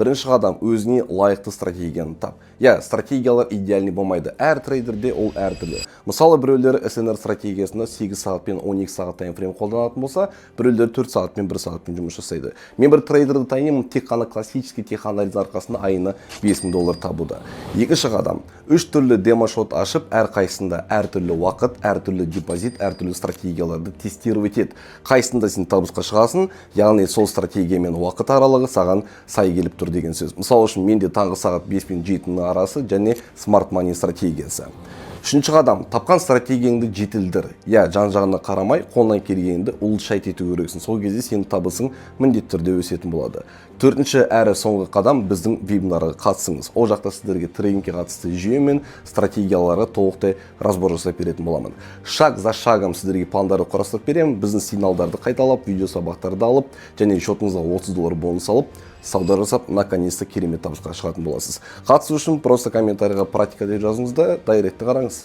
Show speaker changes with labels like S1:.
S1: Бірінші қадам өзіне лайықты стратегияны тап. Стратегиялар идеальный болмайды. Әр трейдерде ол әртүрлі. Мысалы, біреулері СНР стратегиясында 8 сағат пен 12 сағат таймфрейм қолданатын болса, біреулері 4 сағат пен 1 сағатпен жұмыс жасайды. Мен бір трейдерді танимын, тек қана классический теханализ арқасында айына $5000 табуда. Екінші қадам, 3 түрлі демо-шот ашып, әр қайсында әртүрлі уақыт, әртүрлі депозит, әртүрлі стратегияларды тестировать ет. Қайсында сен табысқа шығасың, яғни сол стратегия мен уақыт аралығы саған сай келіп тұр деген сөз. Мысалы үшін менде таңғы сағат 5 пен 7 арасы және Smart Money стратегиясы. Үшінші қадам, тапқан стратегияңды жетілдір. Жан-жағына қарамай, қолынан келгенді улучшайт ету керексің. Сол кезде сенің табысың міндетті түрде өсетін болады. Төртінші әрі соңғы қадам, біздің вебинарға қатысыңыз. Ол жақта сіздерге тренингке қатысты жүйе мен стратегияларға толықтай разбор жасап беретін боламын. Шаг за шагом сіздерге пландарды құрастырып беремін. Біздің сигналдарды қайталап, видео сабақтарды алып, және шотыңызға $30 бонус алып, сауда жасап, наконец-то керемет табысқа шығатын боласыз. Қатысу үшін просто комментарийға практика деп жазыңыз да, дайректті қараңыз.